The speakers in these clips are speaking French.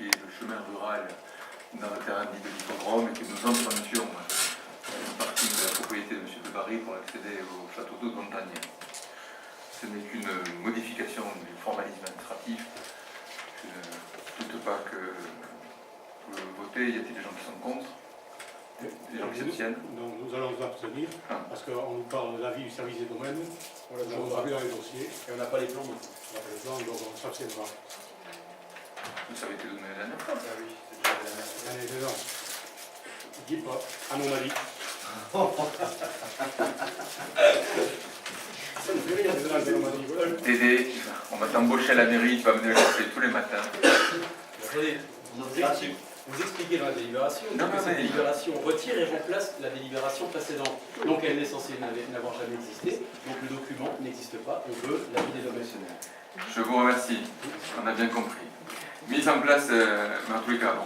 qui est le chemin rural dans le terrain dit de l'hippodrome et que nous empruntions une partie de la propriété de M. de Barry pour accéder au château d'eau de Montagne. Ce n'est qu'une modification du formalisme administratif. Je ne doute pas que vous votez. Y a-t-il des gens qui sont contre? Des gens qui s'abstiennent? Donc nous allons nous abstenir parce qu'on nous parle de l'avis du service des domaines. On l'a pas vu dans les dossiers. Et on n'a pas les plans. On n'a pas les plans, donc on s'abstiendra. Ça avait été donné la dernière fois. Ah oui, c'est déjà la dernière fois. Allez, dedans. Dis pas, anomalie. Ça me fait rire, les anomalies. Voilà. Tédé, on va t'embaucher à la mairie, tu vas venir le chercher tous les matins. Attendez, vous expliquez dans la délibération que cette délibération retire et remplace la délibération précédente. Donc elle est censée n'avoir jamais existé, donc le document n'existe pas, on veut l'avis des domaines. Je vous remercie, on a bien compris. Mise en place, mais en tous les cas, bon.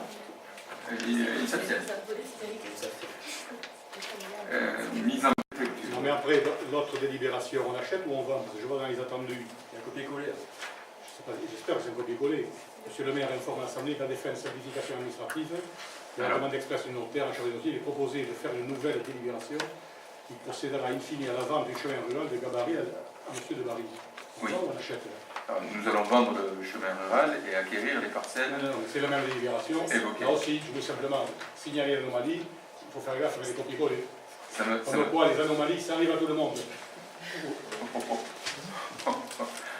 Il s'abstiennent. Mise en place. Non mais après, l'autre délibération, on achète ou on vend? Parce que je vois dans les attendus. Il y a un copier-coller. J'espère que c'est un copier-coller. Monsieur le maire informe l'Assemblée qu'à des fins de simplification administrative, la demande d'expression du notaire en charge des dossiers, il est proposé de faire une nouvelle délibération qui procédera in fine à la vente du chemin rural de Gabarit à monsieur de Barry. Oui. On achète. Alors, nous allons vendre le chemin rural et acquérir les parcelles. Non, c'est la même délibération. Évoquée. Là aussi, je veux simplement signaler l'anomalie. Il faut faire gaffe avec les copier-coller. Comme quoi, les anomalies, ça arrive à tout le monde.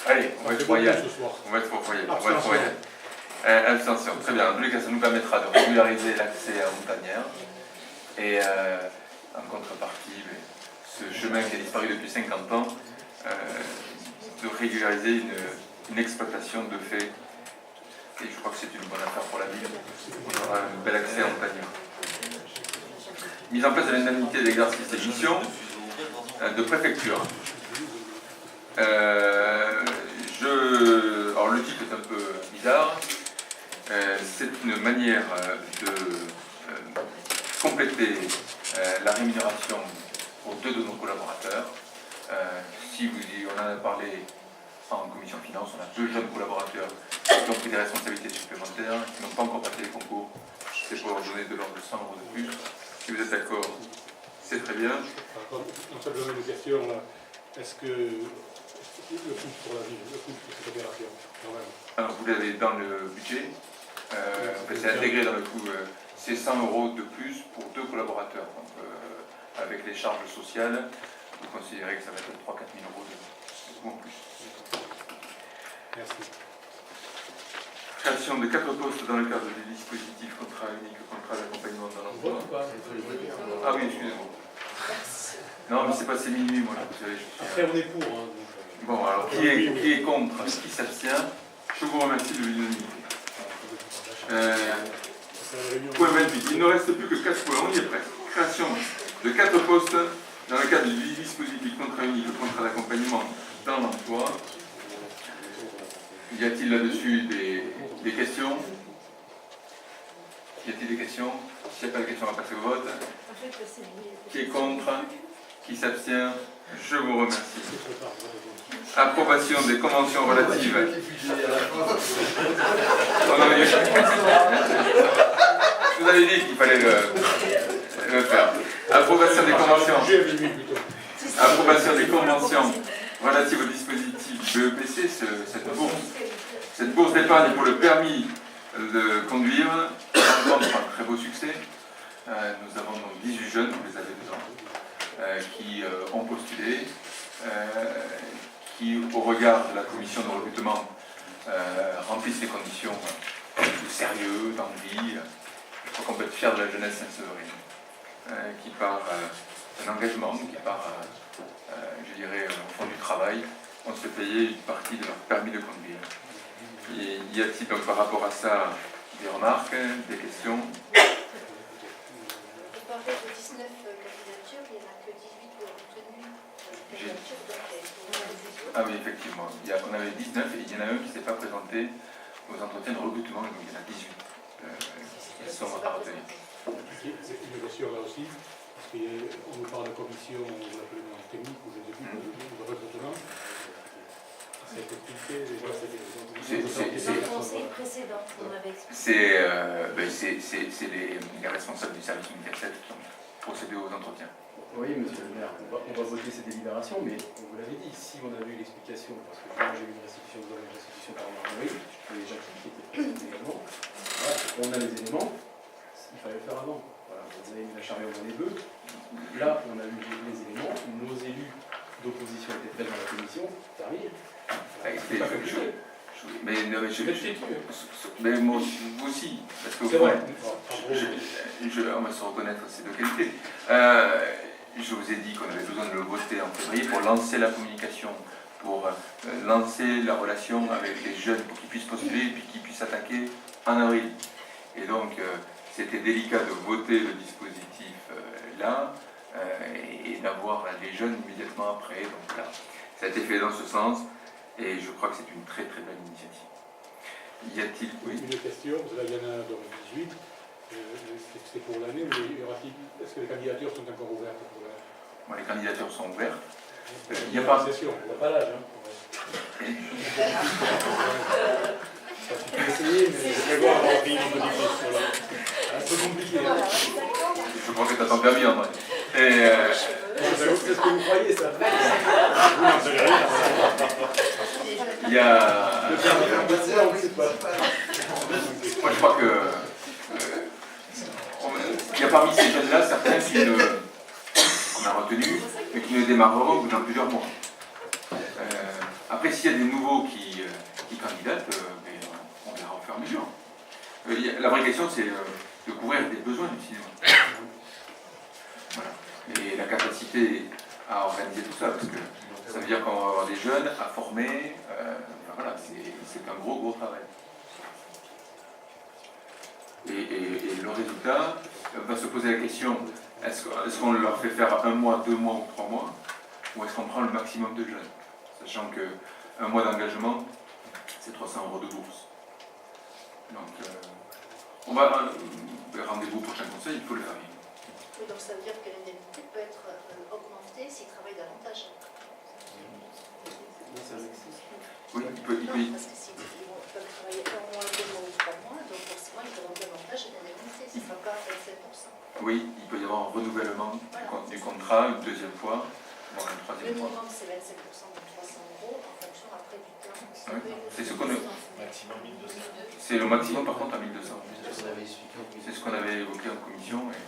Allez, on va être royal. Ce soir. On va être royal. On va être royal. Abstention, très bien. En tous les cas, ça nous permettra de régulariser l'accès à Montagnères. Et en contrepartie, ce chemin qui a disparu depuis 50 ans, de régulariser une exploitation de fait. Et je crois que c'est une bonne affaire pour la ville. On aura un bel accès à Montagnères. Mise en place de l'indemnité d'exercice des missions de préfecture. Alors le titre est un peu bizarre. C'est une manière de compléter la rémunération pour deux de nos collaborateurs. Si vous on en a parlé en commission finance, on a deux jeunes collaborateurs qui ont pris des responsabilités supplémentaires, qui n'ont pas encore passé les concours. C'est pour leur donner de l'ordre de 100 € de plus. Si vous êtes d'accord, c'est très bien. Non simplement une question là. Est-ce que le coût pour la ville, le coût pour cette opération, quand même? Alors vous l'avez dans le budget. C'est intégré dans le coût. C'est 100 € de plus pour deux collaborateurs. Donc, avec les charges sociales, vous considérez que ça va être 3 000 à 4 000 € de coût en plus. Merci. Création de 4 postes dans le cadre du dispositif contrat unique, contrat d'accompagnement dans l'emploi. Ah oui, excusez-moi. Non, mais c'est passé minuit, moi. Vous savez, Après, on est pour. Hein, bon, alors qui est contre? Qui s'abstient? Je vous remercie de l'unanimité. Point 28. Il ne reste plus que 4 points. On y est presque. Création de 4 postes dans le cadre du dispositif contrat unique, contrat d'accompagnement dans l'emploi. Y a-t-il là-dessus des questions? Y a-t-il des questions? S'il n'y a pas de questions, on va passer au vote. Qui est contre? Qui s'abstient? Je vous remercie. Approbation des conventions relatives. Je vous avais dit qu'il fallait le faire. Approbation des conventions. Approbation des conventions relatives au dispositif BEPC, cette bourse d'épargne pour le permis de conduire, rencontre un très beau succès. Nous avons donc 18 jeunes, vous les avez dedans, qui ont postulé, qui, au regard de la commission de recrutement, remplissent les conditions de sérieux, d'envie. Je crois qu'on peut être fier de la jeunesse saint-séverine, qui part d'un engagement, qui part, je dirais, au fond du travail, on se payait une partie de leur permis de conduire. Et y a-t-il donc par rapport à ça des remarques, des questions? Vous parlez de 19 candidatures, il n'y en a que 18 qui ont retenu candidature. Ah oui, effectivement. On avait 19 et il y en a un qui ne s'est pas présenté aux entretiens de recrutement, donc il y en a 18 qui sont à retenir. C'est une question là aussi, parce qu'on nous parle de commission, on l'appelle technique ou je ne sais plus, de recrutement. Ça a été expliqué déjà, Dans le conseil précédent, on avait expliqué. C'est les responsables du service 1007 qui ont procédé aux entretiens. Oui, monsieur le maire, on va voter ces délibérations, mais on vous l'avait dit, si on a vu l'explication, parce que moi j'ai eu une restitution de dommages, restitution par Marie, les gens qui étaient présents également, voilà, on a les éléments, il fallait le faire avant. Voilà, vous avez mis la charrue avant les bœufs. Là, on a eu les éléments, nos élus d'opposition étaient présents dans la commission, terminé. Mais moi aussi, parce que C'est vrai. on va se reconnaître ces deux qualités. Je vous ai dit qu'on avait besoin de le voter en février pour lancer la communication, pour lancer la relation avec les jeunes, pour qu'ils puissent postuler et puis qu'ils puissent attaquer en avril. Et donc, c'était délicat de voter le dispositif là et d'avoir les jeunes immédiatement après. Donc là, ça a été fait dans ce sens et je crois que c'est une très très belle initiative. Y a-t-il une question, parce que là il y en a donc 18, c'est pour l'année, mais est-ce que les candidatures sont encore ouvertes pour les candidatures sont ouvertes. Il n'y a pas pas... de session. On n'a pas l'âge, hein. Ça tu peux essayer, mais je vais voir avoir fini de un peu compliqué. Je crois que tu as ton permis en vrai. C'est ce que vous croyez, ça. Il y a... on ne sait pas. Moi je crois que... il y a parmi ces jeunes-là certains qu'on a retenus, mais qui ne démarreront au bout dans plusieurs mois. Après, s'il y a des nouveaux qui candidatent, on verra au fur et à mesure. La vraie question, c'est de couvrir les besoins du cinéma. Voilà. Et la capacité à organiser tout ça, parce que ça veut dire qu'on va avoir des jeunes à former. Voilà, c'est un gros travail. Et le résultat va se poser la question, est-ce qu'on leur fait faire 1 mois, 2 mois ou 3 mois, ou est-ce qu'on prend le maximum de jeunes, sachant que 1 mois d'engagement, c'est 300 € de bourse. Donc, on va rendez-vous au prochain conseil, il faut le faire. Oui, donc ça veut dire que l'indemnité peut être augmentée s'ils travaillent davantage. Oui, il peut. Non, parce que s'ils peuvent travailler 1 mois, 2 mois ou 3 mois, donc forcément ils auront davantage d'indemnité, ce ne sera pas 27%. Oui, il peut y avoir un renouvellement du contrat une deuxième fois, voire une troisième Le fois. minimum c'est 27% de 300 € en fonction après du temps. Oui. C'est ce qu'on a. C'est le maximum par contre à 1200. C'est ce qu'on avait évoqué en commission. Et...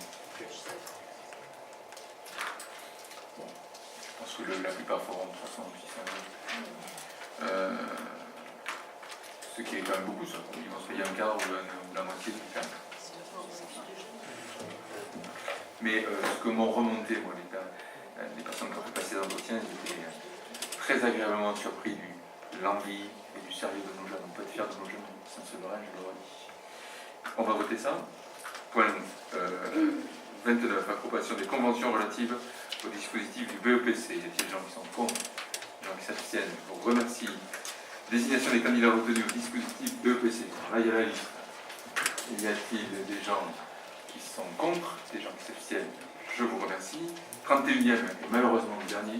Bon, je pense que la plupart feront 300 ou 600 €. Ce qui est quand même beaucoup, ça. Ils vont se payer un quart ou la moitié du quart. Mais ce que m'ont remonté, moi, les personnes qui ont fait passer l'entretien, ils étaient très agréablement surpris de l'envie et du sérieux de nos jeunes. On peut être fiers de nos jeunes, ça se verra, je le redis. On va voter ça. Point 29, approbation des conventions relatives au dispositif du BEPC. Y a-t-il des gens qui sont contre? Des gens qui s'abstiennent? Je vous remercie. Désignation des candidats retenus au dispositif BEPC. Là, il y a la liste. Y a-t-il des gens qui sont contre, des gens qui s'abstiennent? Je vous remercie. 31e et malheureusement le dernier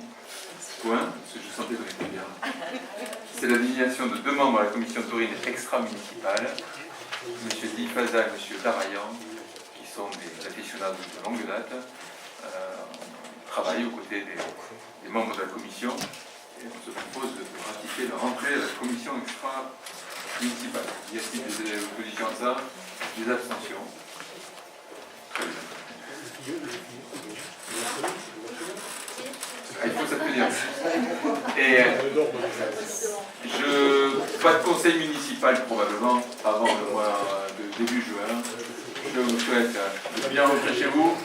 point, parce que je sentais qu'on était bien. C'est la désignation de 2 membres à la commission taurine extra-municipale, M. Di Faza et M. Darayan, qui sont des aficionados de longue date, travaillent aux côtés des membres de la commission, et on se propose de ratifier leur entrée à la commission extra-municipale. Y a-t-il des oppositions à ça? Des abstentions? Très bien. Il faut s'abstenir. Et pas de conseil municipal probablement avant le mois de début juin. Je vous souhaite de bien rentrer chez vous.